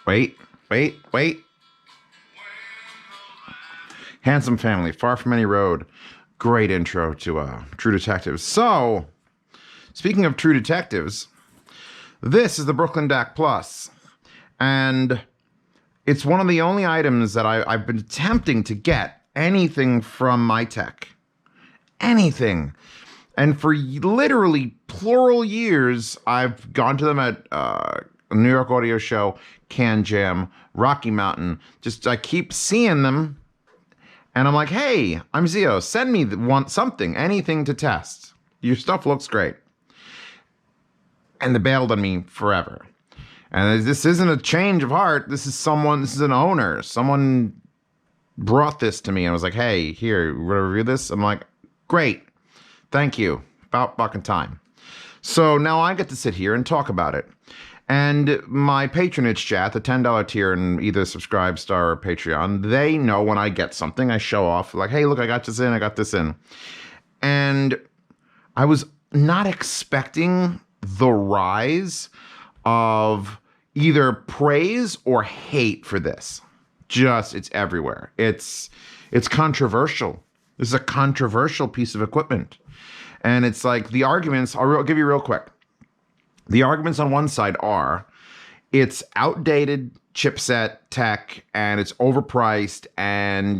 Wait, wait, wait. Handsome Family, Far From Any Road. Great intro to True Detectives. So, speaking of True Detectives, this is the Brooklyn DAC Plus. And it's one of the only items that I've been attempting to get anything from Mytek. Anything. And for literally plural years, I've gone to them at New York Audio Show, Can Jam, Rocky Mountain. Just I keep seeing them, and I'm like, hey, I'm Zio. Send me something, anything to test. Your stuff looks great. And they bailed on me forever. And this isn't a change of heart. This is an owner. Someone brought this to me and was like, hey, here, you want to review this? I'm like, great. Thank you. About fucking time. So now I get to sit here and talk about it. And my patronage chat, the $10 tier in either Subscribe Star or Patreon, they know when I get something, I show off like, hey, look, I got this in, I got this in. And I was not expecting the rise of either praise or hate for this. It's everywhere. It's controversial. This is a controversial piece of equipment. And it's like the arguments, I'll give you real quick. The arguments on one side are it's outdated chipset tech and it's overpriced and,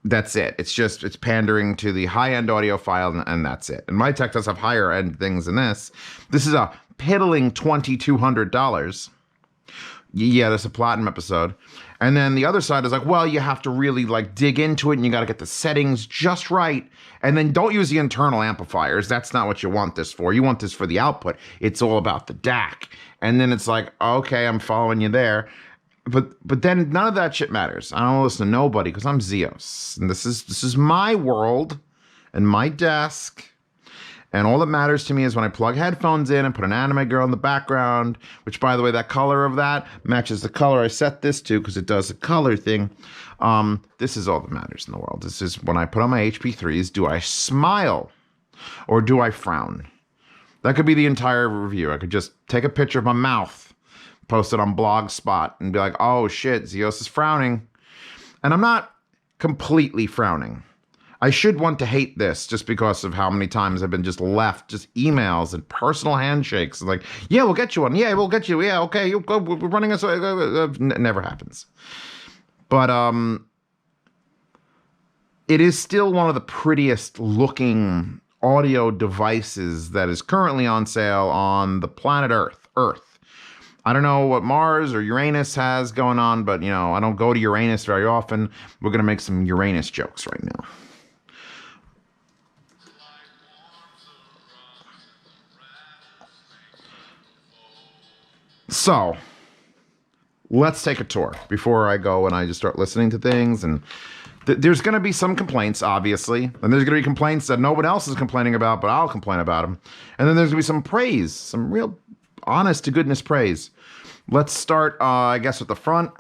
that's it. It's pandering to the high-end audiophile and that's it. And Mytek does have higher-end things than this. This is a piddling $2,200. Yeah, that's a platinum episode. And then the other side is like, well, you have to really dig into it and you got to get the settings just right. And then don't use the internal amplifiers. That's not what you want this for. You want this for the output. It's all about the DAC. And then it's like, okay, I'm following you there. But then none of that shit matters. I don't listen to nobody because I'm Zeos. And this is my world and my desk. And all that matters to me is when I plug headphones in and put an anime girl in the background, which, by the way, that color of that matches the color I set this to because it does a color thing. This is all that matters in the world. This is when I put on my HP3s, do I smile or do I frown? That could be the entire review. I could just take a picture of my mouth, post it on Blogspot, and be like, oh, shit, Zeos is frowning. And I'm not completely frowning. I should want to hate this just because of how many times I've been just left just emails and personal handshakes. Like, yeah, we'll get you one. Yeah, we'll get you. Yeah, okay, we're running us. Never happens. But it is still one of the prettiest looking audio devices that is currently on sale on the planet Earth. I don't know what Mars or Uranus has going on, but, I don't go to Uranus very often. We're going to make some Uranus jokes right now. So, let's take a tour before I go and I just start listening to things. And there's going to be some complaints, obviously. And there's going to be complaints that no one else is complaining about, but I'll complain about them. And then there's going to be some praise, some real honest to goodness praise. Let's start, I guess, with the front.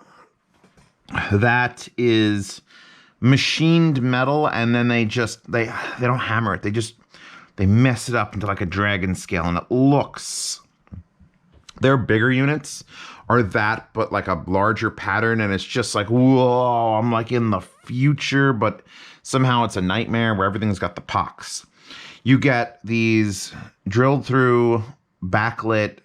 That is machined metal, and then they don't hammer it. They mess it up into like a dragon scale, and it looks... Their bigger units are that, but like a larger pattern, and it's just like, whoa, I'm like in the future, but somehow it's a nightmare where everything's got the pox. You get these drilled through, backlit,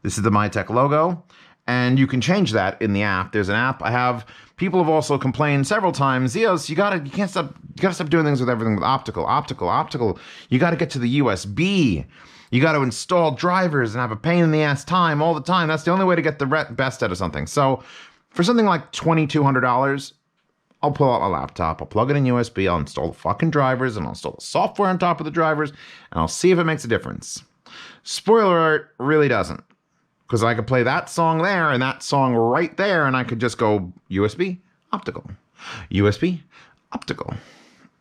this is the Mytek logo, and you can change that in the app. There's an app I have. People have also complained several times, Zeos, you gotta stop doing things with everything with optical. You gotta get to the USB. You got to install drivers and have a pain in the ass time all the time. That's the only way to get the best out of something. So for something like $2,200, I'll pull out my laptop, I'll plug it in USB, I'll install the fucking drivers, and I'll install the software on top of the drivers, and I'll see if it makes a difference. Spoiler alert, really doesn't. Because I could play that song there and that song right there, and I could just go USB, optical, USB, optical.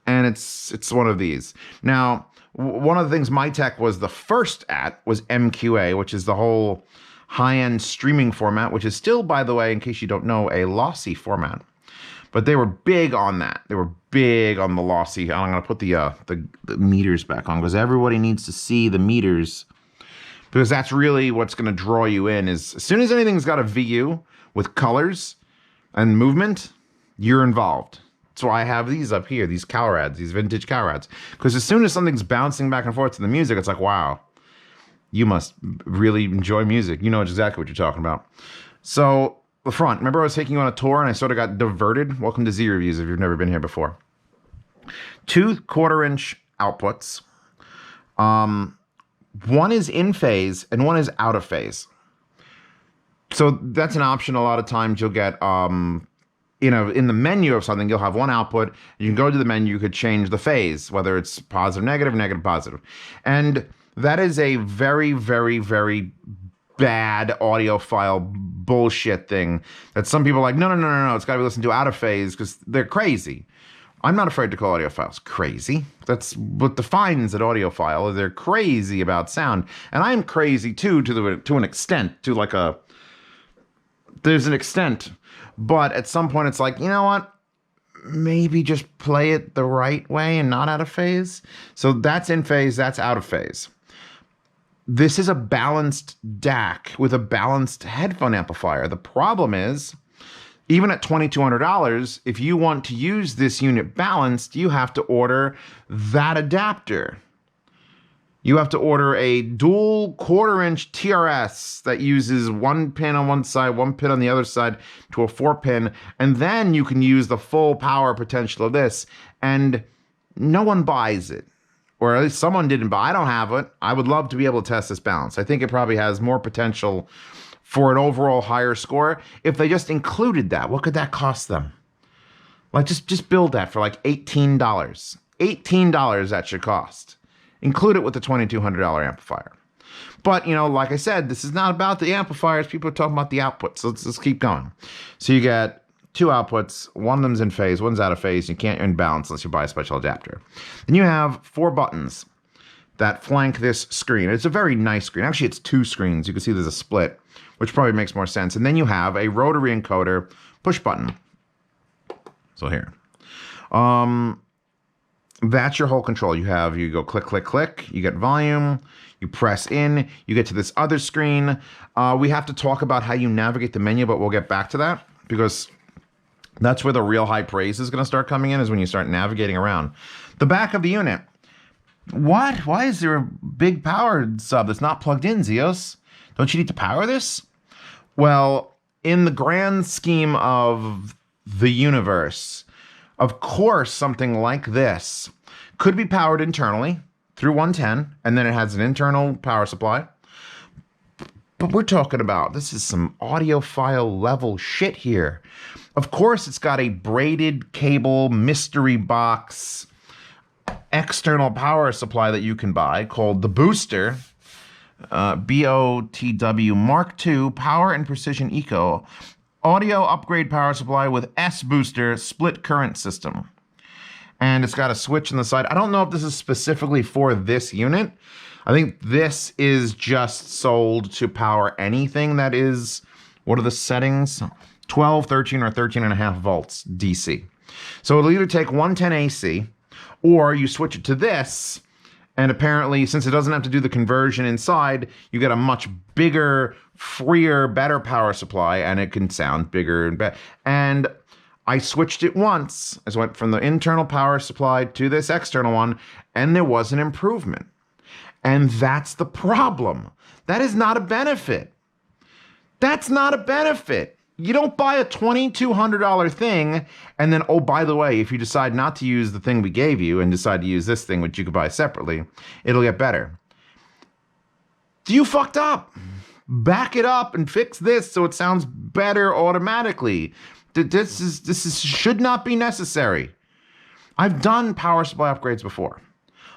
And it's one of these. Now, one of the things Mytek was the first at was MQA, which is the whole high-end streaming format, which is still, by the way, in case you don't know, a lossy format. But they were big on that. They were big on the lossy. I'm going to put the meters back on because everybody needs to see the meters, because that's really what's going to draw you in. Is as soon as anything's got a VU, with colors and movement, you're involved. That's why I have these up here, these Calrads, these vintage Calrads. Because as soon as something's bouncing back and forth to the music, it's like, wow, you must really enjoy music. You know exactly what you're talking about. So the front, remember I was taking you on a tour and I sort of got diverted? Welcome to Z Reviews if you've never been here before. 2 1/4-inch outputs. One is in phase and one is out of phase. So that's an option. A lot of times you'll get, in the menu of something, you'll have one output. You can go to the menu, you could change the phase, whether it's positive, negative, negative, positive. And that is a very, very, very bad audiophile bullshit thing that some people are like, no, it's got to be listened to out of phase because they're crazy. I'm not afraid to call audiophiles crazy. That's what defines an audiophile. They're crazy about sound. And I'm crazy too, to an extent, there's an extent. But at some point it's like, you know what? Maybe just play it the right way and not out of phase. So that's in phase, that's out of phase. This is a balanced DAC with a balanced headphone amplifier. The problem is, even at $2,200, if you want to use this unit balanced, you have to order that adapter. You have to order a dual 1/4-inch TRS that uses 1 pin on one side, 1 pin on the other side to a 4-pin, and then you can use the full power potential of this, and no one buys it. Or at least someone didn't buy. I don't have it. I would love to be able to test this balance. I think it probably has more potential for an overall higher score. If they just included that, what could that cost them? Like just build that for like $18. $18 that should cost. Include it with the $2,200 amplifier. But, like I said, this is not about the amplifiers. People are talking about the outputs. So let's keep going. So you get 2 outputs. One of them's in phase, one's out of phase. You can't balance unless you buy a special adapter. Then you have 4 buttons that flank this screen. It's a very nice screen. Actually, it's 2 screens. You can see there's a split, which probably makes more sense. And then you have a rotary encoder push button. So here. That's your whole control. You go click, click, click. You get volume. You press in. You get to this other screen. We have to talk about how you navigate the menu, but we'll get back to that because that's where the real high praise is going to start coming in, is when you start navigating around. The back of the unit. What? Why is there a big power sub that's not plugged in, Zeos? Don't you need to power this? Well, in the grand scheme of the universe, of course, something like this could be powered internally through 110, and then it has an internal power supply. But we're talking about, this is some audiophile level shit here. Of course, it's got a braided cable mystery box external power supply that you can buy called the Booster, BOTW Mark II Power and Precision Eco Audio Upgrade Power Supply with S-Booster Split Current System. And it's got a switch on the side. I don't know if this is specifically for this unit. I think this is just sold to power anything that is, what are the settings? 12, 13, or 13.5 volts DC. So it'll either take 110 AC, or you switch it to this, and apparently, since it doesn't have to do the conversion inside, you get a much bigger, freer, better power supply, and it can sound bigger and better. And I switched it once. I went from the internal power supply to this external one, and there was an improvement. And that's the problem. That is not a benefit. That's not a benefit. You don't buy a $2,200 thing and then, oh, by the way, if you decide not to use the thing we gave you and decide to use this thing, which you could buy separately, it'll get better. You fucked up. Back it up and fix this so it sounds better automatically. This should not be necessary. I've done power supply upgrades before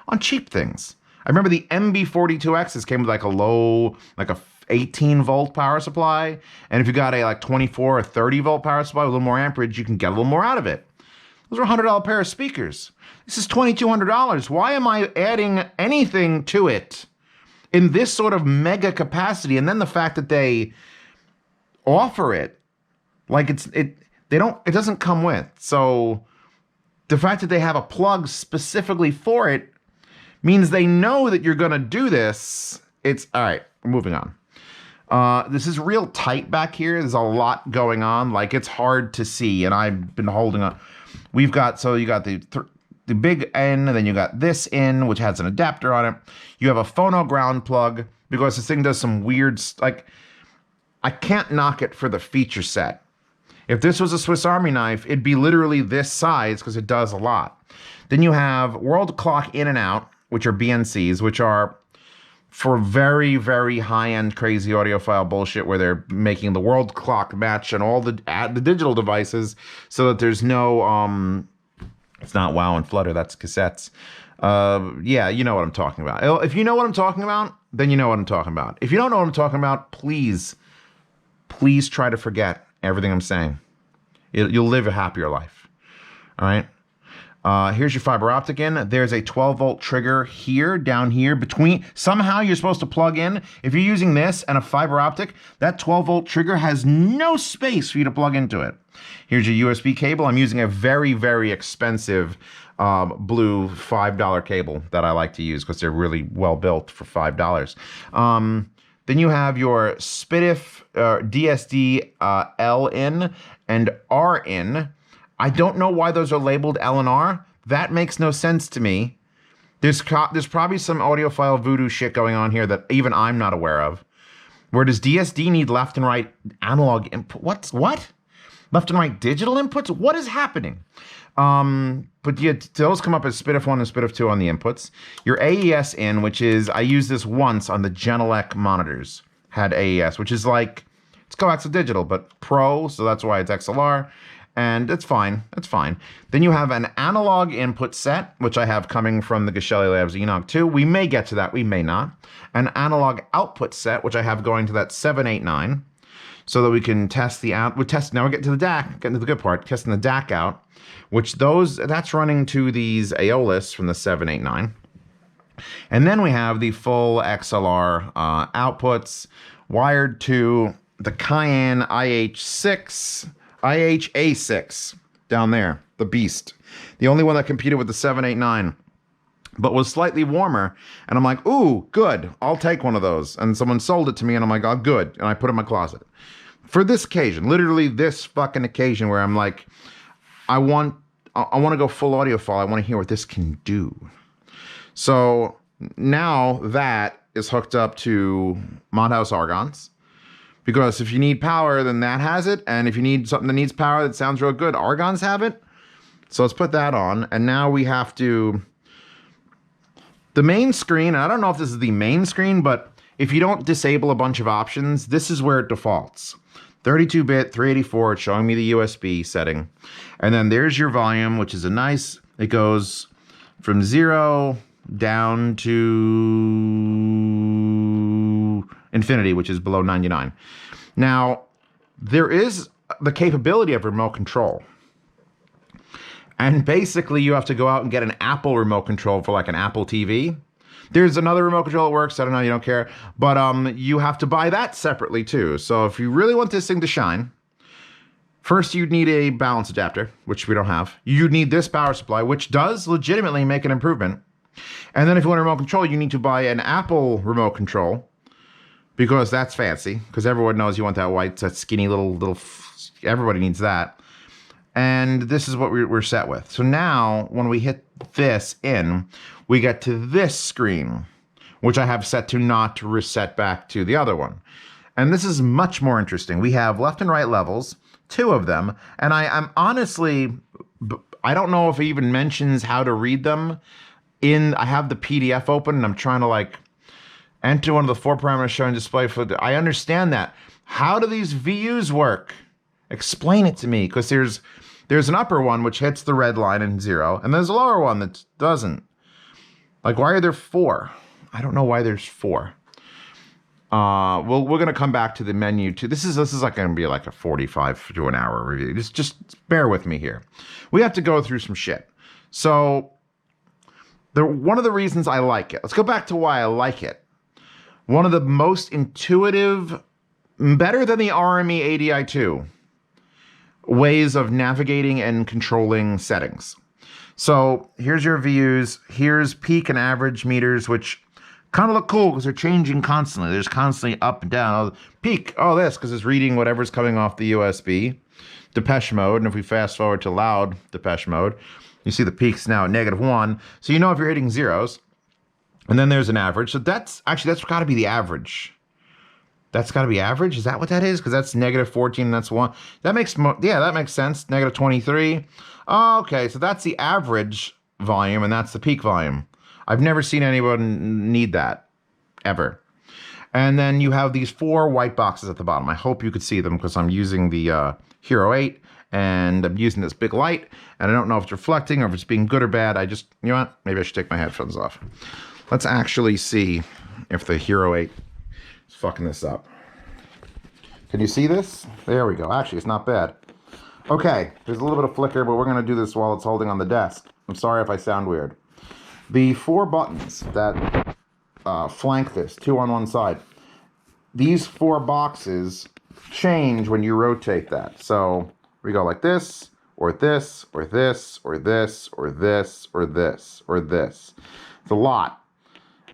on cheap things. I remember the MB42Xs came with like a low, like a 18 volt power supply. And if you got a like 24 or 30 volt power supply with a little more amperage, you can get a little more out of it. Those are $100 pair of speakers. This is $2,200. Why am I adding anything to it in this sort of mega capacity? And then the fact that they offer it, like it doesn't come with. So the fact that they have a plug specifically for it means they know that you're going to do this. It's all right. We're moving on. This is real tight back here. There's a lot going on. Like, it's hard to see, and I've been holding on. We've got, so you got the big N, and then you got this in, which has an adapter on it. You have a phono ground plug, because this thing does some weird, like, I can't knock it for the feature set. If this was a Swiss Army knife, it'd be literally this size, because it does a lot. Then you have world clock in and out, which are BNCs, which are for very, very high-end crazy audiophile bullshit where they're making the world clock match and all the digital devices so that there's no, it's not WoW and Flutter, that's cassettes. Yeah, you know what I'm talking about. If you know what I'm talking about, then you know what I'm talking about. If you don't know what I'm talking about, please try to forget everything I'm saying. You'll live a happier life. All right? Here's your fiber optic in. There's a 12-volt trigger here, down here, between. Somehow you're supposed to plug in. If you're using this and a fiber optic, that 12-volt trigger has no space for you to plug into it. Here's your USB cable. I'm using a very, very expensive blue $5 cable that I like to use because they're really well built for $5. Then you have your SPDIF DSD L in and R in. I don't know why those are labeled L and R. That makes no sense to me. There's probably some audiophile voodoo shit going on here that even I'm not aware of. Where does DSD need left and right analog input? What? Left and right digital inputs? What is happening? But yeah, those come up as SPDIF 1 and SPDIF 2 on the inputs. Your AES in, which is, I used this once on the Genelec monitors, had AES, which is like, it's coaxial digital, but Pro, so that's why it's XLR. And it's fine. It's fine. Then you have an analog input set, which I have coming from the Geshelli Labs Enog 2. We may get to that. We may not. An analog output set, which I have going to that 789, so that we can test the out. Now we're getting to the DAC, getting to the good part, testing the DAC out, which that's running to these Aeolus from the 789. And then we have the full XLR outputs wired to the Cayenne IHA6 down there, the beast. The only one that competed with the 789, but was slightly warmer. And I'm like, ooh, good, I'll take one of those. And someone sold it to me and I'm like, oh, good. And I put it in my closet. For this occasion, literally this fucking occasion where I'm like, I want to go full audiophile. I want to hear what this can do. So now that is hooked up to Modhouse Argons. Because if you need power, then that has it. And if you need something that needs power that sounds real good, Argons have it. So let's put that on. And now we have to... The main screen, and I don't know if this is the main screen, but if you don't disable a bunch of options, this is where it defaults. 32-bit, 384, it's showing me the USB setting. And then there's your volume, which is a nice... It goes from 0 down to... infinity, which is below 99. Now, there is the capability of remote control. And basically, you have to go out and get an Apple remote control for like an Apple TV. There's another remote control that works. I don't know, you don't care. But you have to buy that separately too. So if you really want this thing to shine, first you'd need a balance adapter, which we don't have. You need this power supply, which does legitimately make an improvement. And then if you want a remote control, you need to buy an Apple remote control, because that's fancy, because everyone knows you want that white, that skinny little, everybody needs that. And this is what we're set with. So now, when we hit this in, we get to this screen, which I have set to not reset back to the other one. And this is much more interesting. We have left and right levels, 2 of them, and I'm honestly, I don't know if it even mentions how to read them. I have the PDF open, and I'm trying to like, enter one of the 4 parameters showing display for I understand that. How do these VUs work? Explain it to me, because there's an upper one which hits the red line in 0, and there's a lower one that doesn't. Like, why are there 4? I don't know why there's 4. We're gonna come back to the menu too. This is like gonna be like a 45 to an hour review. Just bear with me here. We have to go through some shit. So one of the reasons I like it. Let's go back to why I like it. One of the most intuitive, better than the RME ADI2, ways of navigating and controlling settings. So here's your views. Here's peak and average meters, which kind of look cool because they're changing constantly. They're just constantly up and down. Oh, peak, oh this, because it's reading whatever's coming off the USB. Depeche mode, and if we fast forward to loud Depeche mode, you see the peaks now at -1. So you know if you're hitting zeros. And then there's an average. So that's got to be the average. That's got to be average. Is that what that is? Because that's -14. And that's 1. That makes that makes sense. -23. Okay, so that's the average volume, and that's the peak volume. I've never seen anyone need that ever. And then you have these 4 white boxes at the bottom. I hope you could see them because I'm using the Hero 8 and I'm using this big light, and I don't know if it's reflecting or if it's being good or bad. You know what? Maybe I should take my headphones off. Let's actually see if the Hero 8 is fucking this up. Can you see this? There we go. Actually, it's not bad. Okay, there's a little bit of flicker, but we're going to do this while it's holding on the desk. I'm sorry if I sound weird. The 4 buttons that flank this, 2 on one side, these 4 boxes change when you rotate that. So we go like this, or this, or this, or this, or this, or this, or this. It's a lot.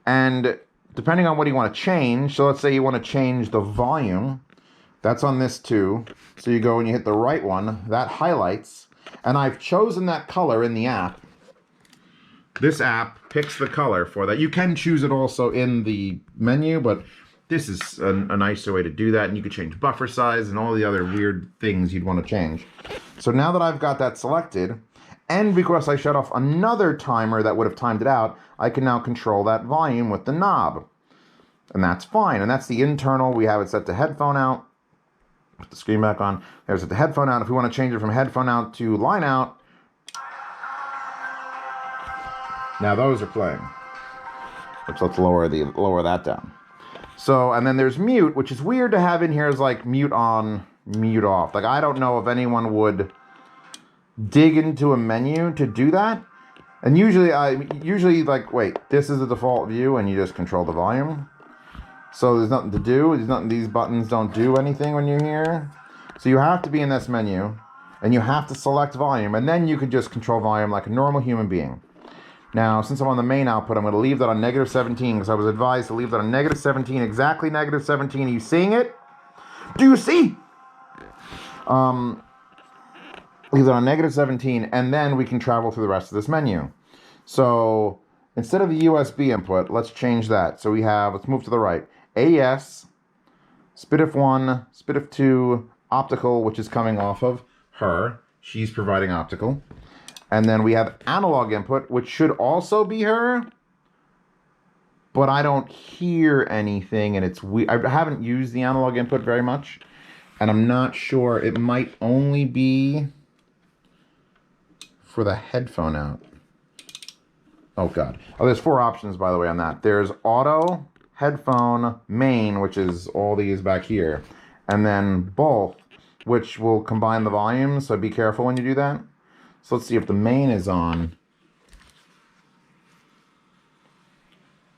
And depending on what you want to change, so let's say you want to change the volume, that's on this too. So you go and you hit the right one, that highlights, and I've chosen that color in the app. This app picks the color for that. You can choose it also in the menu, but this is a nicer way to do that, and you can change buffer size and all the other weird things you'd want to change. So now that I've got that selected, and because I shut off another timer that would have timed it out, I can now control that volume with the knob. And that's fine. And that's the internal. We have it set to headphone out. Put the screen back on. There's the headphone out. If we want to change it from headphone out to line out, now those are playing. Let's lower that down. So, and then there's mute, which is weird to have in here as like mute on, mute off. Like, I don't know if anyone would dig into a menu to do that. And usually like, wait, this is the default view and you just control the volume. So there's nothing to do. These buttons don't do anything when you're here. So you have to be in this menu and you have to select volume, and then you can just control volume like a normal human being. Now, since I'm on the main output, I'm going to leave that on -17 because I was advised to leave that on -17, exactly -17. Are you seeing it? Do you see? Leave that on -17, and then we can travel through the rest of this menu. So instead of the USB input, let's change that. So we have, let's move to the right, AES, SPDIF1, SPDIF2, optical, which is coming off of her. She's providing optical. And then we have analog input, which should also be her, but I don't hear anything, and it's weird. I haven't used the analog input very much, and I'm not sure. It might only be for the headphone out. Oh, God. Oh, there's 4 options, by the way, on that. There's auto, headphone, main, which is all these back here, and then both, which will combine the volumes, so be careful when you do that. So let's see if the main is on.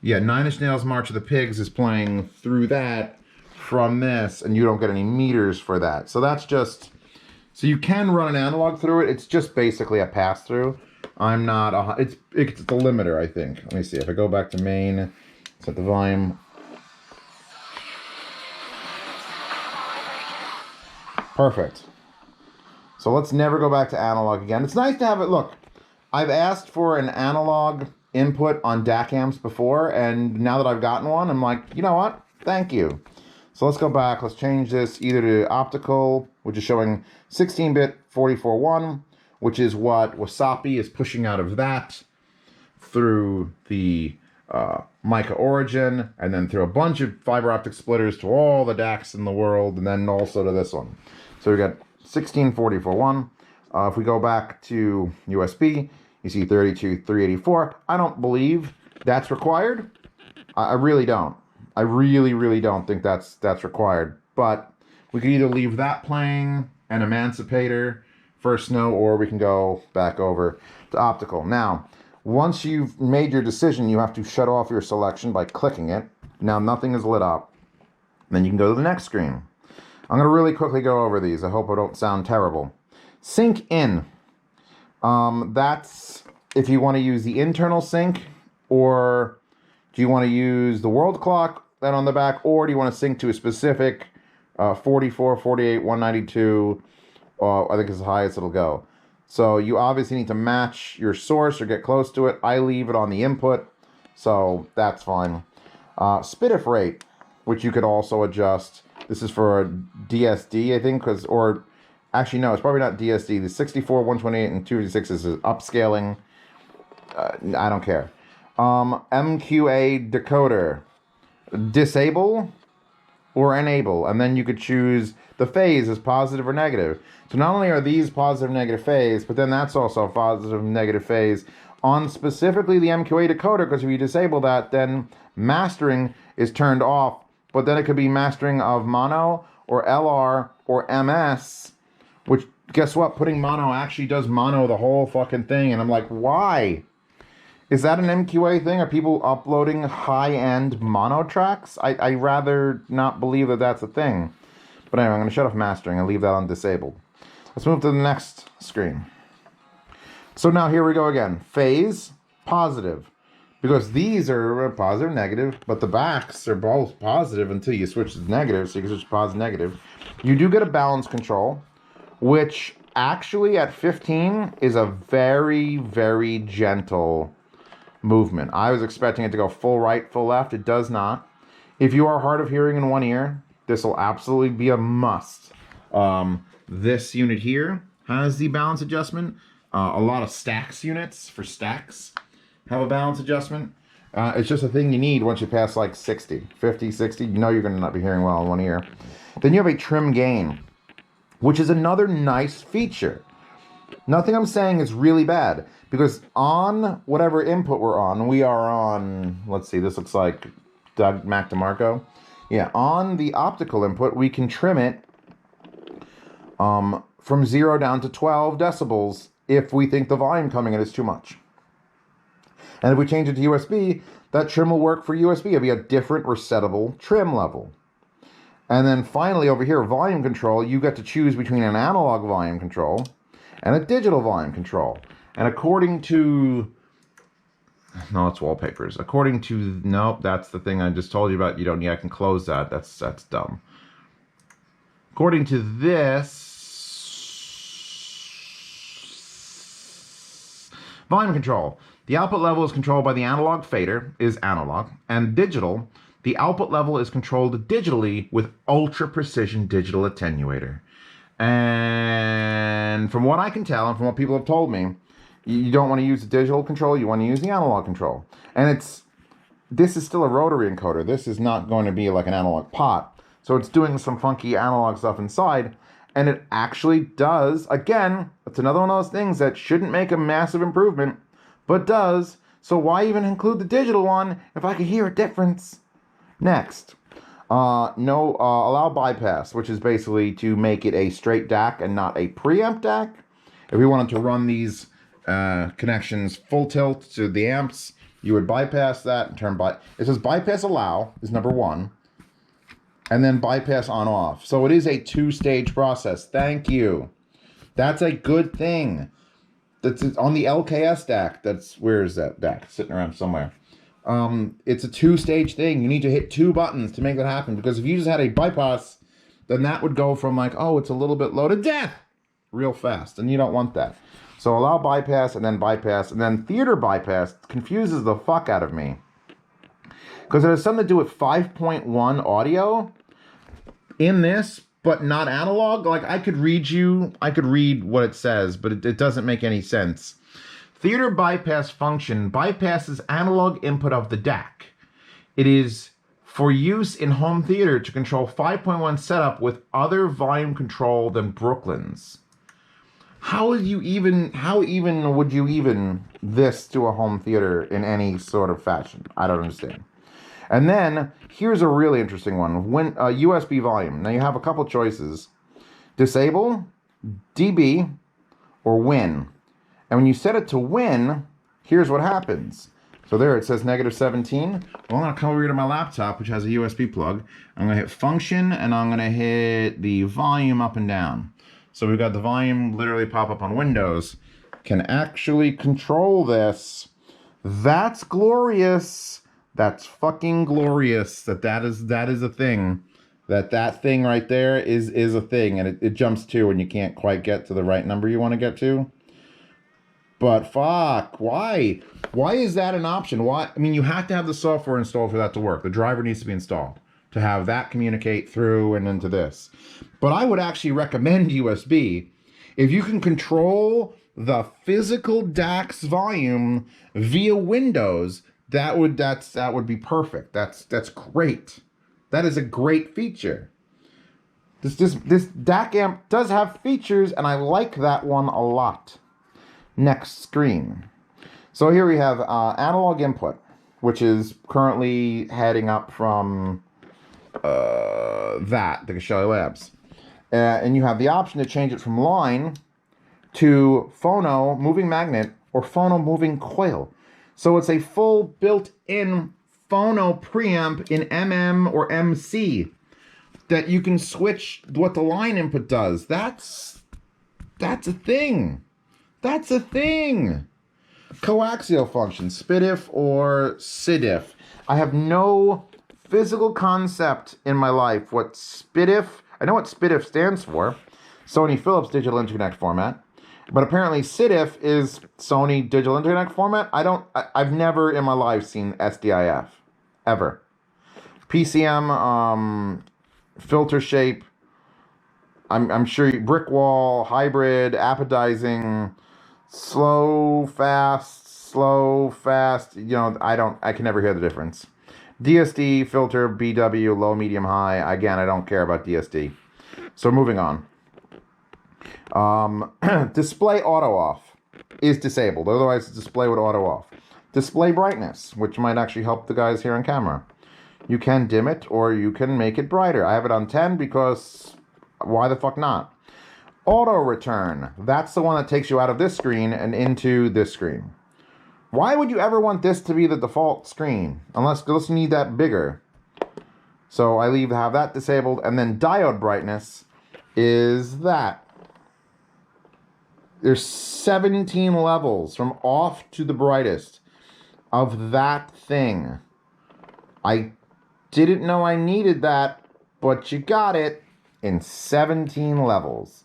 Yeah, Nine Inch Nails' March of the Pigs is playing through that from this, and you don't get any meters for that. So that's just, so you can run an analog through it. It's just basically a pass-through. I'm not, it's the limiter, I think. Let me see, if I go back to main, set the volume. Perfect. So let's never go back to analog again. It's nice to have it. Look, I've asked for an analog input on DAC amps before, and now that I've gotten one, I'm like, you know what? Thank you. So let's go back. Let's change this either to optical, which is showing 16-bit 44.1, which is what Wasapi is pushing out of that through the Mytek origin, and then through a bunch of fiber optic splitters to all the DACs in the world, and then also to this one. So we got 1644.1. If we go back to USB, you see 32.384. I don't believe that's required. I really don't. I really don't think that's required. But we could either leave that playing, an Emancipator, First Snow, or we can go back over to optical. Now, once you've made your decision, you have to shut off your selection by clicking it. Now nothing is lit up. Then you can go to the next screen. I'm going to really quickly go over these. I hope I don't sound terrible. Sync in. That's if you want to use the internal sync, or Do you want to use the world clock then on the back, or do you want to sync to a specific 44, 48, 192, I think is the highest it'll go. So you obviously need to match your source or get close to it. I leave it on the input, so that's fine. SPDIF rate, which you could also adjust. This is for a DSD, I think, or actually no, it's probably not DSD. The 64, 128, and 256 is upscaling. I don't care. MQA decoder, disable or enable, and then you could choose the phase as positive or negative. So not only are these positive and negative phase, but then that's also a positive and negative phase on specifically the MQA decoder, because if you disable that, then mastering is turned off, but then it could be mastering of mono or LR or MS, which, guess what, putting mono actually does mono the whole fucking thing, and I'm like, why? Is that an MQA thing? Are people uploading high-end mono tracks? I rather not believe that that's a thing. But anyway, I'm going to shut off mastering and leave that on disabled. Let's move to the next screen. So now here we go again. Phase, positive. Because these are positive, negative, but the backs are both positive until you switch to negative, so you can switch positive, negative. You do get a balance control, which actually at 15 is a very, very gentle movement. I was expecting it to go full right, full left. It does not. If you are hard of hearing in one ear, this will absolutely be a must. This unit here has the balance adjustment. A lot of stacks units for stacks have a balance adjustment. It's just a thing you need once you pass like 60, 50, 60. You know you're going to not be hearing well in one ear. Then you have a trim gain, which is another nice feature. Nothing I'm saying is really bad, because on whatever input we're on, we are on, let's see, this looks like Doug Mac DeMarco. Yeah, on the optical input, we can trim it from 0 down to 12 decibels if we think the volume coming in is too much. And if we change it to USB, that trim will work for USB. It'll be a different resettable trim level. And then finally over here, volume control, you get to choose between an analog volume control and a digital volume control. And according to, no, it's wallpapers. According to, nope, that's the thing I just told you about. You don't need, I can close that. That's dumb. According to this, volume control. The output level is controlled by the analog fader, is analog, and digital. The output level is controlled digitally with ultra precision digital attenuator. And from what I can tell, and from what people have told me, you don't want to use the digital control, you want to use the analog control. And this is still a rotary encoder. This is not going to be like an analog pot. So it's doing some funky analog stuff inside. And it actually does, again, it's another one of those things that shouldn't make a massive improvement, but does. So why even include the digital one if I could hear a difference? Next. Allow bypass, which is basically to make it a straight DAC and not a preamp DAC. If we wanted to run these connections full tilt to the amps, you would bypass that and turn it says bypass allow is number 1, and then bypass on off. So it is a 2-stage process. Thank you. That's a good thing. That's on the LKS DAC. Where is that DAC? Sitting around somewhere. It's a 2-stage thing. You need to hit 2 buttons to make that happen, because if you just had a bypass, then that would go from like, oh, it's a little bit low to death real fast, and you don't want that. So allow bypass, and then theater bypass confuses the fuck out of me, because it has something to do with 5.1 audio in this, but not analog. Like I could read what it says, but it doesn't make any sense. Theater bypass function bypasses analog input of the DAC. It is for use in home theater to control 5.1 setup with other volume control than Brooklyn's. How would you even this to a home theater in any sort of fashion? I don't understand. And then here's a really interesting one. When USB volume. Now you have a couple choices: disable, dB, or win. And when you set it to win, here's what happens. So there it says -17. Well, I'm going to come over here to my laptop, which has a USB plug. I'm going to hit function, and I'm going to hit the volume up and down. So we've got the volume literally pop up on Windows. Can actually control this. That's glorious. That's fucking glorious that is a thing. That thing right there is a thing, and it jumps too, and you can't quite get to the right number you want to get to. But fuck, why? Why is that an option? Why? I mean, you have to have the software installed for that to work. The driver needs to be installed to have that communicate through and into this. But I would actually recommend USB. If you can control the physical DAC's volume via Windows, that would be perfect. That's great. That is a great feature. This DAC amp does have features, and I like that one a lot. Next screen. So here we have analog input, which is currently heading up from the Gashelli Labs. And you have the option to change it from line to phono moving magnet or phono moving coil. So it's a full built-in phono preamp in MM or MC that you can switch what the line input does. That's a thing. That's a thing. Coaxial function, SPDIF or SIDIF. I have no physical concept in my life what SPDIF, I know what SPDIF stands for, Sony Philips Digital Interconnect Format, but apparently SIDIF is Sony Digital Interconnect Format. I've never in my life seen SDIF, ever. PCM, filter shape, I'm sure brick wall, hybrid, appetizing, slow, fast, you know, I can never hear the difference. DSD, filter, BW, low, medium, high. Again, I don't care about DSD. So moving on. Display auto off is disabled. Otherwise, the display would auto off. Display brightness, which might actually help the guys here on camera. You can dim it or you can make it brighter. I have it on 10 because why the fuck not? Auto return. That's the one that takes you out of this screen and into this screen. Why would you ever want this to be the default screen? Unless you need that bigger. So I have that disabled. And then diode brightness is that. There's 17 levels from off to the brightest of that thing. I didn't know I needed that, but you got it in 17 levels.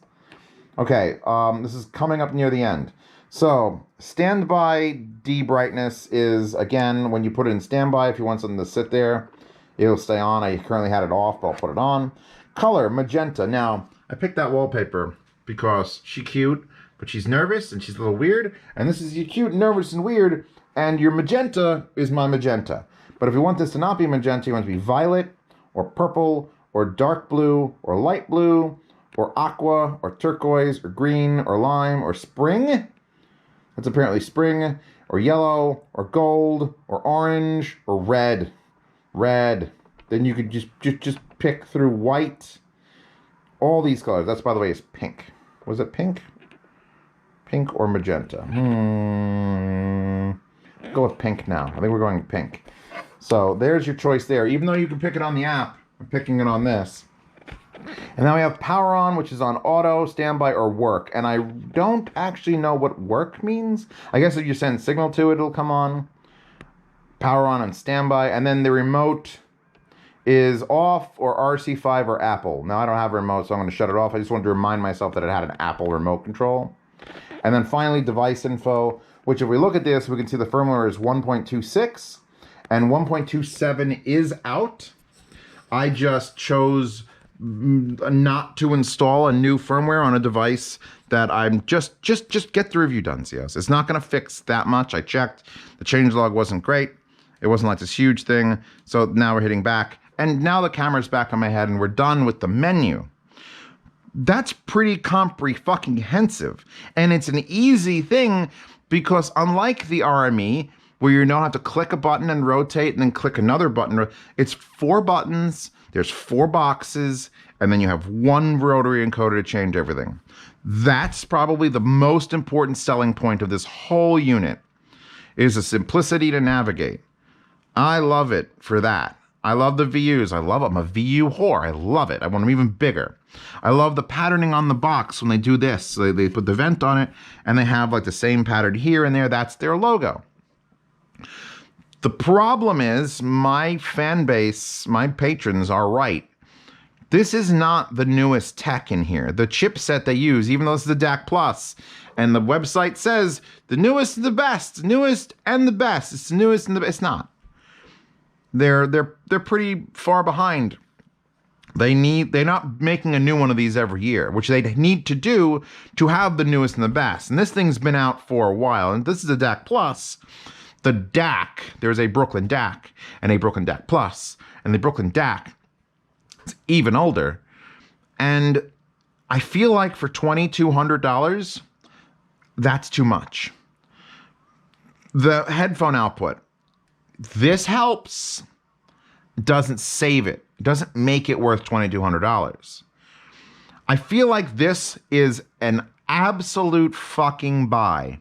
Okay, this is coming up near the end. So, standby D brightness is, again, when you put it in standby, if you want something to sit there, it'll stay on. I currently had it off, but I'll put it on. Color, magenta. Now, I picked that wallpaper because she's cute, but she's nervous and she's a little weird. And this is you cute, nervous, and weird, and your magenta is my magenta. But if you want this to not be magenta, you want it to be violet, or purple, or dark blue, or light blue, or aqua, or turquoise, or green, or lime, or spring. That's apparently spring, or yellow, or gold, or orange, or red. Red. Then you could just pick through white. All these colors. That's, by the way, is pink. Was it pink? Pink or magenta? Go with pink now. I think we're going pink. So there's your choice there. Even though you can pick it on the app, I'm picking it on this. And then we have power on, which is on auto, standby, or work. And I don't actually know what work means. I guess if you send signal to it, it'll come on. Power on and standby. And then the remote is off or RC5 or Apple. Now, I don't have a remote, so I'm going to shut it off. I just wanted to remind myself that it had an Apple remote control. And then finally, device info, which if we look at this, we can see the firmware is 1.26 and 1.27 is out. I just chose not to install a new firmware on a device that I'm just get the review done, CS. It's not going to fix that much. I checked. The changelog wasn't great. It wasn't like this huge thing. So now we're hitting back. And now the camera's back on my head and we're done with the menu. That's pretty comprehensive. And it's an easy thing because unlike the RME, where you don't have to click a button and rotate and then click another button, it's 4 buttons, there's 4 boxes, and then you have one rotary encoder to change everything. That's probably the most important selling point of this whole unit, is the simplicity to navigate. I love it for that. I love the VUs. I love it. I'm a VU whore. I love it. I want them even bigger. I love the patterning on the box when they do this. So they put the vent on it, and they have like the same pattern here and there. That's their logo. The problem is my fan base, my patrons are right. This is not the newest tech in here. The chipset they use, even though this is the DAC Plus, and the website says the newest and the best, newest and the best. It's the newest and the best. It's not. They're pretty far behind. They're not making a new one of these every year, which they need to do to have the newest and the best. And this thing's been out for a while, and this is a DAC Plus. The DAC, there's a Brooklyn DAC and a Brooklyn DAC Plus, and the Brooklyn DAC is even older. And I feel like for $2,200, that's too much. The headphone output, this helps, doesn't save it. It doesn't make it worth $2,200. I feel like this is an absolute fucking buy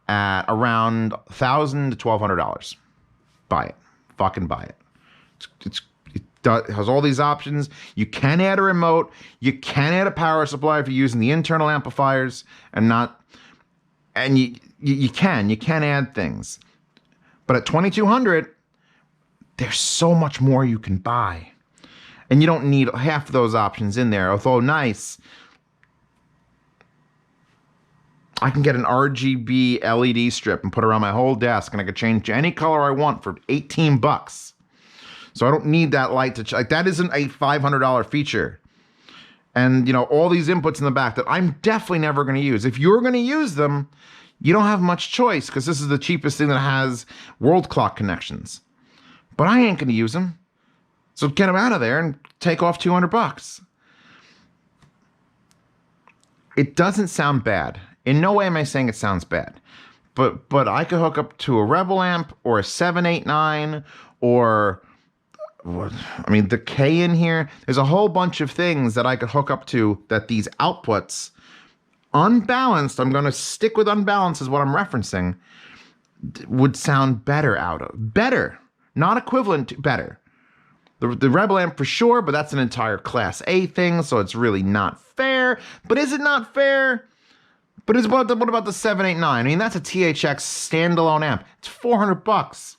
at around $1,000 to $1,200. Buy it. Fucking buy it. It has all these options. You can add a remote. You can add a power supply if you're using the internal amplifiers and not. And you can add things. But at $2,200, there's so much more you can buy. And you don't need half of those options in there. Although nice, I can get an RGB LED strip and put it around my whole desk, and I could change any color I want for $18. So I don't need that light to like that isn't a $500 feature. And you know, all these inputs in the back that I'm definitely never going to use. If you're going to use them, you don't have much choice because this is the cheapest thing that has world clock connections. But I ain't going to use them. So get them out of there and take off $200. It doesn't sound bad. In no way am I saying it sounds bad. But I could hook up to a Rebel amp or a 789 or I mean the K in here. There's a whole bunch of things that I could hook up to that these outputs unbalanced, I'm going to stick with unbalanced is what I'm referencing, would sound better out of. Better. Not equivalent to better. The Rebel amp for sure, but that's an entire Class A thing, so it's really not fair. But is it not fair? But what about the 789? I mean, that's a THX standalone amp. It's $400.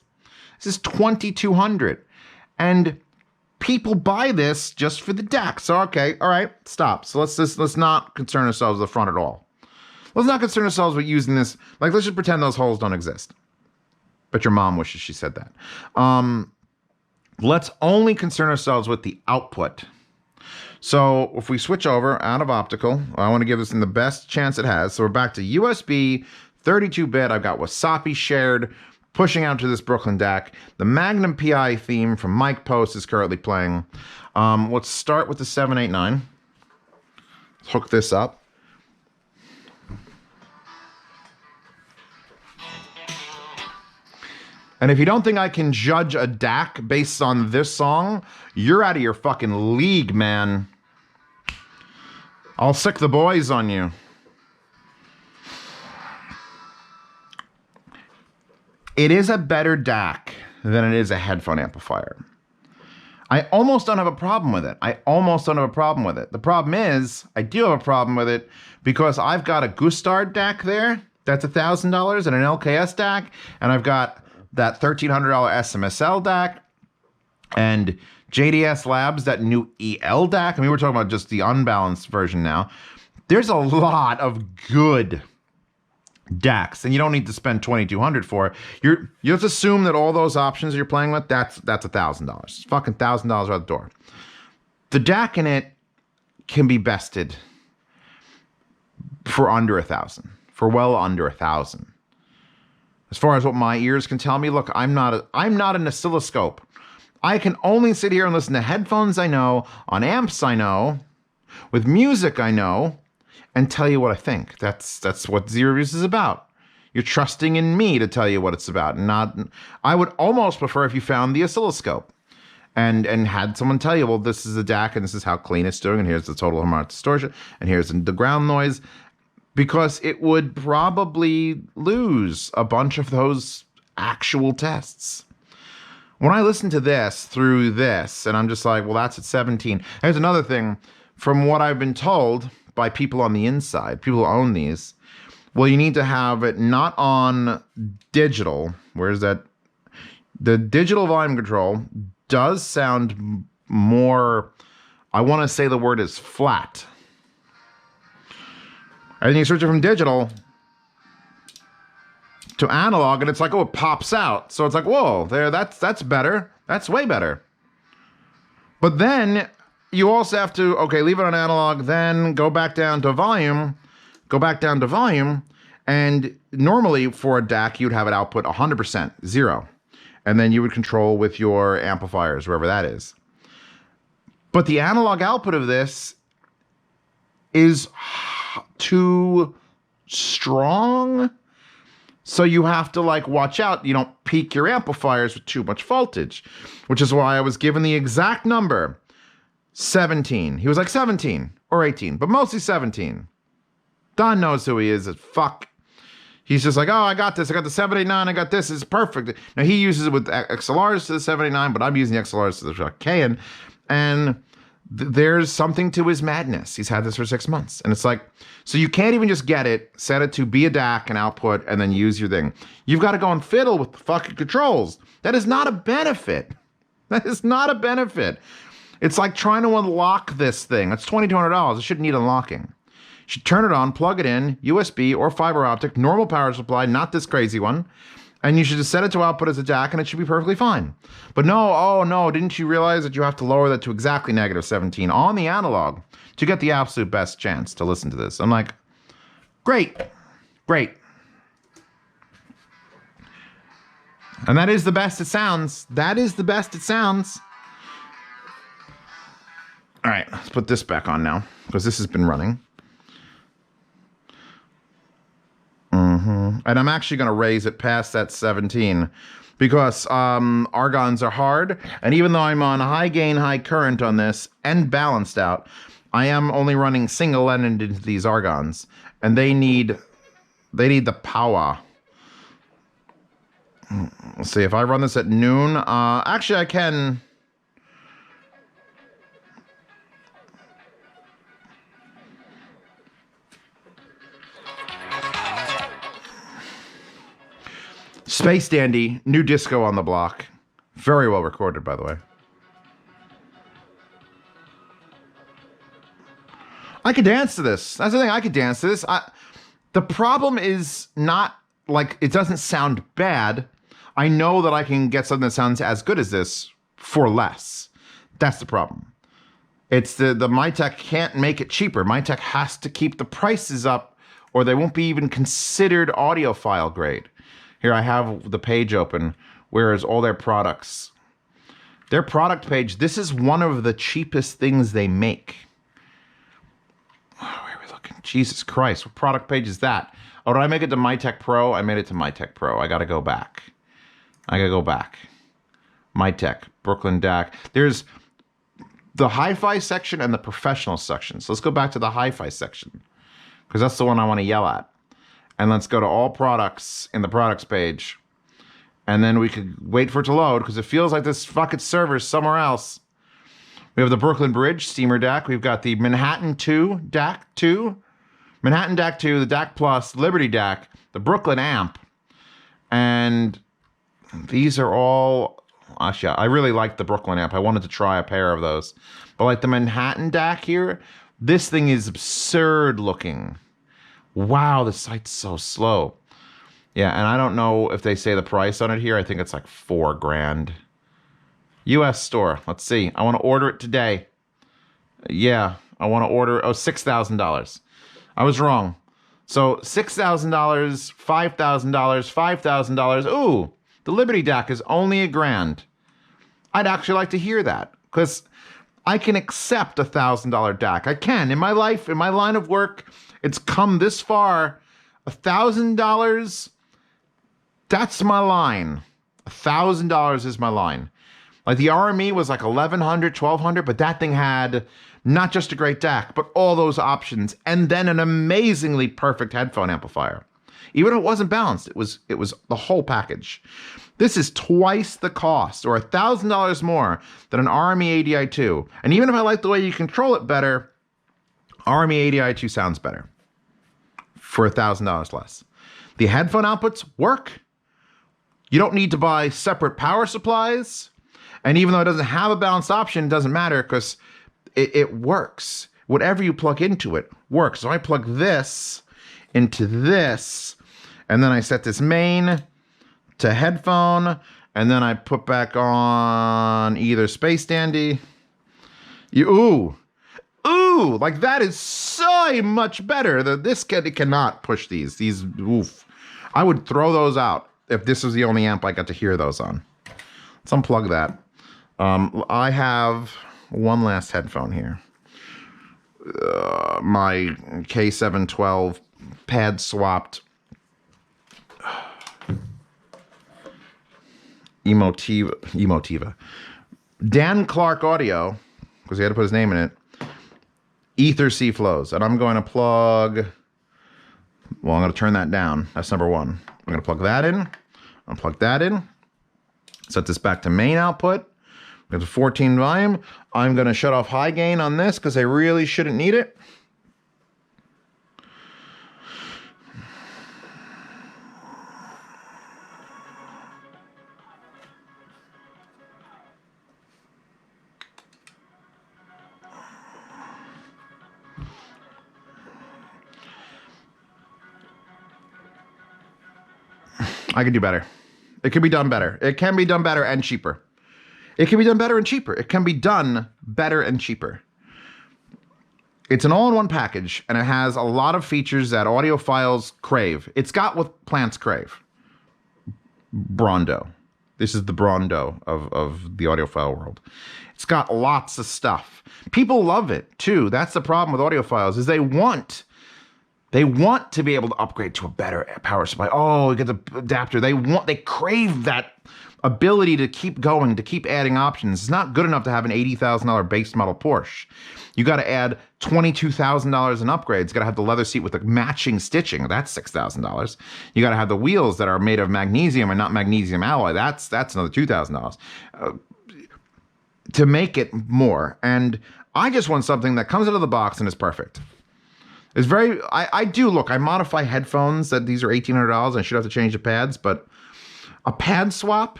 This is $2,200. And people buy this just for the DAC. So, okay, all right, stop. So let's not concern ourselves with the front at all. Let's not concern ourselves with using this. Like, let's just pretend those holes don't exist. But your mom wishes she said that. Let's only concern ourselves with the output. So if we switch over out of optical, I want to give this thing the best chance it has. So we're back to USB, 32-bit. I've got Wasapi shared, pushing out to this Brooklyn DAC. The Magnum PI theme from Mike Post is currently playing. Let's start with the 789. Let's hook this up. And if you don't think I can judge a DAC based on this song, you're out of your fucking league, man. I'll sick the boys on you. It is a better DAC than it is a headphone amplifier. I almost don't have a problem with it. The problem is, I do have a problem with it because I've got a Gustard DAC there. That's $1,000 and an LKS DAC. And I've got that $1,300 SMSL DAC and JDS Labs, that new EL DAC. I mean, we're talking about just the unbalanced version now. There's a lot of good DACs, and you don't need to spend $2,200 for it. You just assume that all those options you're playing with, that's $1,000. It's fucking $1,000 out the door. The DAC in it can be bested for under $1,000, for well under $1,000. As far as what my ears can tell me, look, I'm not an oscilloscope. I can only sit here and listen to headphones I know, on amps I know, with music I know, and tell you what I think. That's what Zero Reviews is about. You're trusting in me to tell you what it's about. I would almost prefer if you found the oscilloscope and had someone tell you, well, this is a DAC and this is how clean it's doing, and here's the total harmonic distortion, and here's the ground noise. Because it would probably lose a bunch of those actual tests. When I listen to this through this, and I'm just like, well, that's at 17. Here's another thing. From what I've been told by people on the inside, people who own these, well, you need to have it not on digital. Where's that? The digital volume control does sound more, I want to say the word is flat. And then you switch it from digital to analog, and it's like, oh, it pops out. So it's like, whoa, there, that's better. That's way better. But then you also have to, okay, leave it on analog, then go back down to volume, and normally for a DAC, you'd have it output 100%, 0. And then you would control with your amplifiers, wherever that is. But the analog output of this is too strong. So you have to like watch out. You don't peak your amplifiers with too much voltage, which is why I was given the exact number, 17. He was like 17 or 18, but mostly 17. Don knows who he is. Fuck. He's just like, oh, I got this. I got the 789. I got this. It's perfect. Now, he uses it with XLRs to the 789, but I'm using the XLRs to the KN. And there's something to his madness. He's had this for 6 months. And it's like, so you can't even just get it, set it to be a DAC and output, and then use your thing. You've got to go and fiddle with the fucking controls. That is not a benefit. That is not a benefit. It's like trying to unlock this thing. It's $2,200. It shouldn't need unlocking. You should turn it on, plug it in, USB or fiber optic, normal power supply, not this crazy one. And you should just set it to output as a DAC and it should be perfectly fine. But no, oh no, didn't you realize that you have to lower that to exactly negative 17 on the analog to get the absolute best chance to listen to this? I'm like, great, great. And that is the best it sounds. That is the best it sounds. All right, let's put this back on now because this has been running. And I'm actually going to raise it past that 17 because argons are hard. And even though I'm on high gain, high current on this and balanced out, I am only running single-ended into these argons. And they need the power. Let's see, if I run this at noon, actually I can... Space Dandy, new disco on the block. Very well recorded, by the way. I could dance to this. That's the thing, I could dance to this. The problem is not, like, it doesn't sound bad. I know that I can get something that sounds as good as this for less. That's the problem. It's the Mytek can't make it cheaper. Mytek has to keep the prices up or they won't be even considered audiophile grade. Here I have the page open, whereas all their products. Their product page, this is one of the cheapest things they make. Oh, where are we looking? Jesus Christ, what product page is that? Oh, did I make it to Mytek Pro? I made it to Mytek Pro. I gotta go back. Mytek, Brooklyn DAC. There's the hi-fi section and the professional section. So let's go back to the hi-fi section, because that's the one I want to yell at. And let's go to all products in the products page. And then we could wait for it to load because it feels like this fucking server's somewhere else. We have the Brooklyn Bridge Steamer DAC. We've got the Manhattan 2 DAC 2. Manhattan DAC 2, the DAC Plus, Liberty DAC, the Brooklyn Amp. And these are all... Actually, I really like the Brooklyn Amp. I wanted to try a pair of those. But like the Manhattan DAC here, this thing is absurd looking. Wow, the site's so slow. Yeah, and I don't know if they say the price on it here. I think it's like $4 grand. US store. Let's see. I want to order it today. Yeah, I want to order... Oh, $6,000. I was wrong. So $6,000, $5,000, $5,000. Ooh, the Liberty DAC is only $1 grand. I'd actually like to hear that because I can accept a $1,000 DAC. I can. In my life, in my line of work... It's come this far. $1,000, that's my line. $1,000 is my line. Like the RME was like $1,100, $1,200, but that thing had not just a great DAC, but all those options, and then an amazingly perfect headphone amplifier. Even if it wasn't balanced, it was the whole package. This is twice the cost, or $1,000 more than an RME ADI2. And even if I like the way you control it better, RME ADI2 sounds better for $1,000 less. The headphone outputs work. You don't need to buy separate power supplies. And even though it doesn't have a balanced option, it doesn't matter because it works. Whatever you plug into it works. So I plug this into this, and then I set this main to headphone, and then I put back on either Space Dandy. Ooh, like that is so much better. This cannot push these. Oof. I would throw those out if this was the only amp I got to hear those on. Let's unplug that. I have one last headphone here. My K712 pad swapped Emotiva. Dan Clark Audio, because he had to put his name in it. Ether C flows. And I'm going to plug, well, I'm going to turn that down. That's number one. I'm going to plug that in. Unplug that in. Set this back to main output. Go to 14 volume. I'm going to shut off high gain on this because I really shouldn't need it. I can do better. It can be done better. It can be done better and cheaper. It can be done better and cheaper. It can be done better and cheaper. It's an all-in-one package, and it has a lot of features that audiophiles crave. It's got what plants crave. Brondo. This is the Brondo of the audiophile world. It's got lots of stuff. People love it, too. That's the problem with audiophiles, is they want to be able to upgrade to a better power supply. Oh, you get the adapter. They crave that ability to keep going, to keep adding options. It's not good enough to have an $80,000 base model Porsche. You got to add $22,000 in upgrades. You got to have the leather seat with the matching stitching. That's $6,000. You got to have the wheels that are made of magnesium and not magnesium alloy. That's another $2,000 to make it more. And I just want something that comes out of the box and is perfect. It's very, I modify headphones that these are $1,800. I should have to change the pads, but a pad swap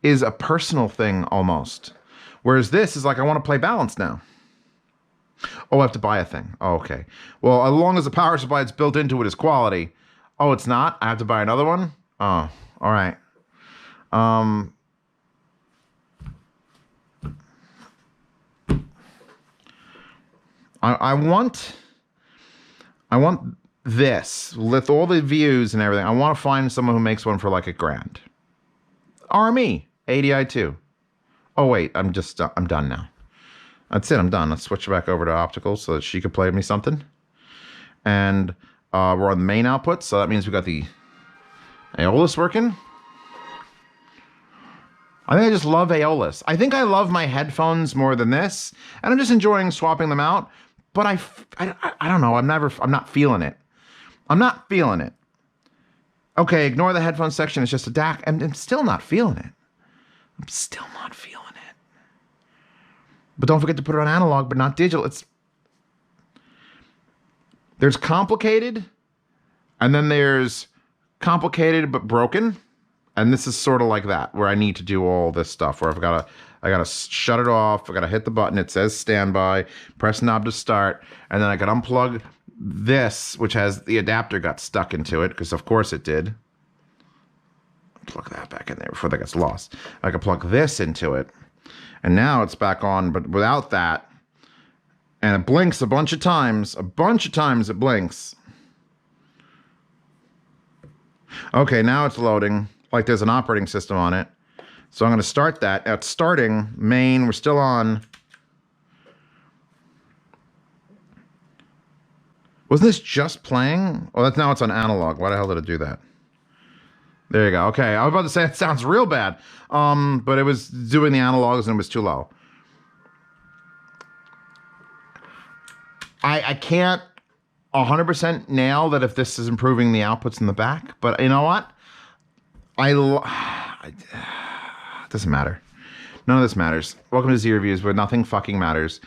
is a personal thing almost. Whereas this is like, I want to play balance now. Oh, I have to buy a thing. Oh, okay. Well, as long as the power supply that's built into it is quality. Oh, it's not? I have to buy another one? Oh, all right. I want this with all the views and everything. I want to find someone who makes one for like $1,000. RME ADI2. Oh wait, I'm done now. That's it. I'm done. Let's switch back over to optical so that she could play me something. And we're on the main output, so that means we got the Aeolus working. I think I just love Aeolus. I think I love my headphones more than this, and I'm just enjoying swapping them out. But I don't know. I'm not feeling it. I'm not feeling it. Okay, ignore the headphone section. It's just a DAC. I'm still not feeling it. I'm still not feeling it. But don't forget to put it on analog, but not digital. There's complicated, and then there's complicated but broken. And this is sort of like that, where I need to do all this stuff, where I gotta shut it off. I gotta hit the button. It says standby. Press knob to start, and then I can unplug this, which has the adapter got stuck into it, because of course it did. Plug that back in there before that gets lost. I can plug this into it, and now it's back on, but without that. And it blinks a bunch of times. A bunch of times it blinks. Okay, now it's loading. Like there's an operating system on it. So I'm going to start that. It's starting. Main, we're still on. Wasn't this just playing? Oh, now it's on analog. Why the hell did it do that? There you go. Okay, I was about to say it sounds real bad. But it was doing the analogs and it was too low. I can't 100% nail that if this is improving the outputs in the back, but you know what? It doesn't matter. None of this matters. Welcome to Z Reviews, where nothing fucking matters.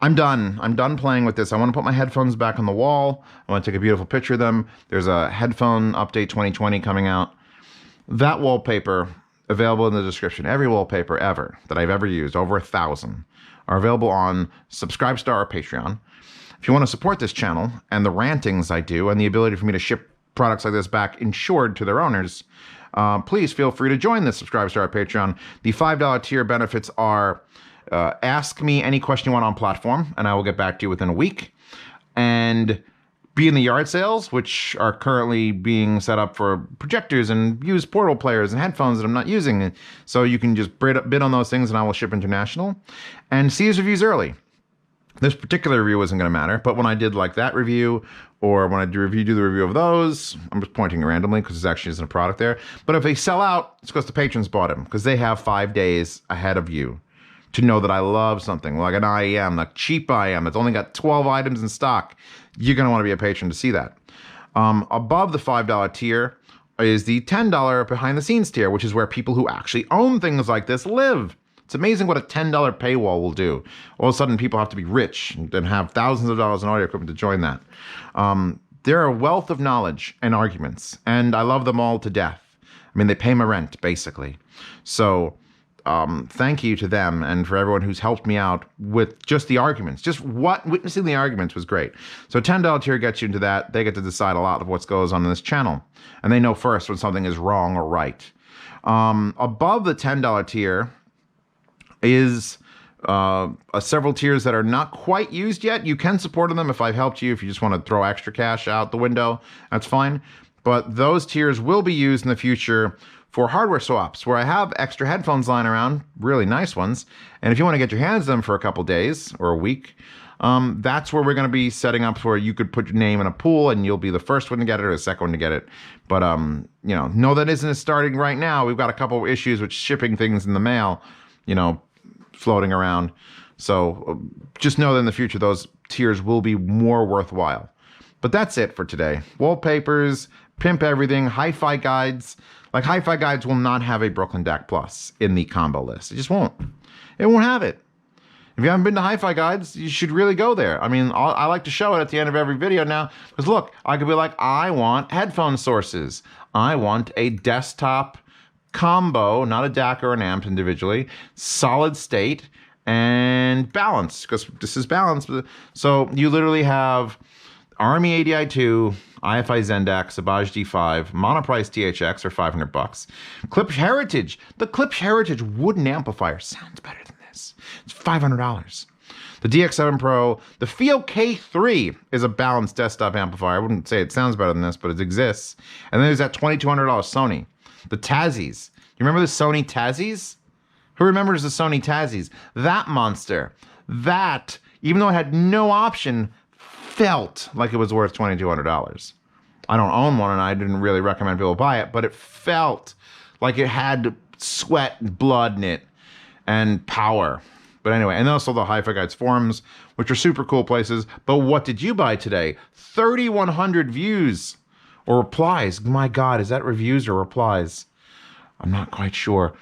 I'm done. I'm done playing with this. I want to put my headphones back on the wall. I want to take a beautiful picture of them. There's a headphone update 2020 coming out. That wallpaper available in the description. Every wallpaper ever that I've ever used, over 1,000, are available on Subscribestar or Patreon. If you want to support this channel and the rantings I do and the ability for me to ship products like this back insured to their owners, please feel free to join the Subscribestar or Patreon. The $5 tier benefits are ask me any question you want on platform, and I will get back to you within a week. And be in the yard sales, which are currently being set up for projectors and used portable players and headphones that I'm not using. So you can just bid on those things and I will ship international. And see his reviews early. This particular review wasn't going to matter, but when I did like that review, or when I do the review of those, I'm just pointing randomly because there actually isn't a product there. But if they sell out, it's because the patrons bought them, because they have 5 days ahead of you to know that I love something, like an IEM, a cheap IEM that's only got 12 items in stock. You're going to want to be a patron to see that. Above the $5 tier is the $10 behind the scenes tier, which is where people who actually own things like this live. It's amazing what a $10 paywall will do. All of a sudden, people have to be rich and have thousands of dollars in audio equipment to join that. They're a wealth of knowledge and arguments, and I love them all to death. I mean, they pay my rent, basically. So thank you to them and for everyone who's helped me out with just the arguments. Just witnessing the arguments was great. So $10 tier gets you into that. They get to decide a lot of what goes on in this channel. And they know first when something is wrong or right. Above the $10 tier is several tiers that are not quite used yet. You can support them if I've helped you. If you just want to throw extra cash out the window, that's fine. But those tiers will be used in the future for hardware swaps, where I have extra headphones lying around, really nice ones. And if you want to get your hands on them for a couple days or a week, that's where we're going to be setting up where you could put your name in a pool and you'll be the first one to get it or the second one to get it. But, no, that isn't starting right now. We've got a couple of issues with shipping things in the mail, floating around. So just know that in the future, those tiers will be more worthwhile. But that's it for today. Wallpapers, pimp everything, hi-fi guides. Like, hi-fi guides will not have a Brooklyn DAC Plus in the combo list. It just won't. It won't have it. If you haven't been to hi-fi guides, you should really go there. I mean, I like to show it at the end of every video now. Because look, I could be like, I want headphone sources. I want a desktop combo, not a DAC or an amp individually, solid state, and balance, because this is balance. So you literally have Army ADI2, IFI Zendak, Sabaj D5, Monoprice THX for $500. Klipsch Heritage. The Klipsch Heritage wooden amplifier sounds better than this. It's $500. The DX7 Pro, the FIO K3 is a balanced desktop amplifier. I wouldn't say it sounds better than this, but it exists. And then there's that $2,200 Sony. The Tazzies. You remember the Sony Tazzies? Who remembers the Sony Tazzies? That monster. That, even though it had no option, felt like it was worth $2,200. I don't own one and I didn't really recommend people buy it, but it felt like it had sweat and blood in it and power. But anyway, and also the Hi-Fi Guides forums, which are super cool places. But what did you buy today? 3,100 views or replies. My God, is that reviews or replies? I'm not quite sure.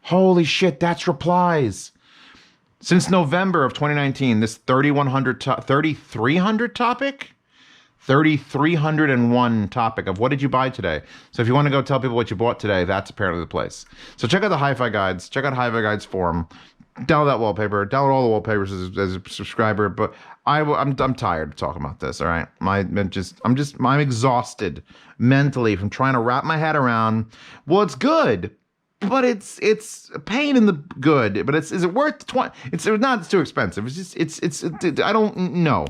Holy shit, that's replies. Since November of 2019, this 3,300 topic? 3,301 topic of what did you buy today? So if you want to go tell people what you bought today, that's apparently the place. So check out the Hi-Fi Guides. Check out Hi-Fi Guides forum. Download that wallpaper. Download all the wallpapers as a subscriber. But I'm tired of talking about this. All right, I'm exhausted mentally from trying to wrap my head around. Well, it's good, but it's a pain in the good. But is it worth 20? It's not. It's too expensive. It's just I don't know.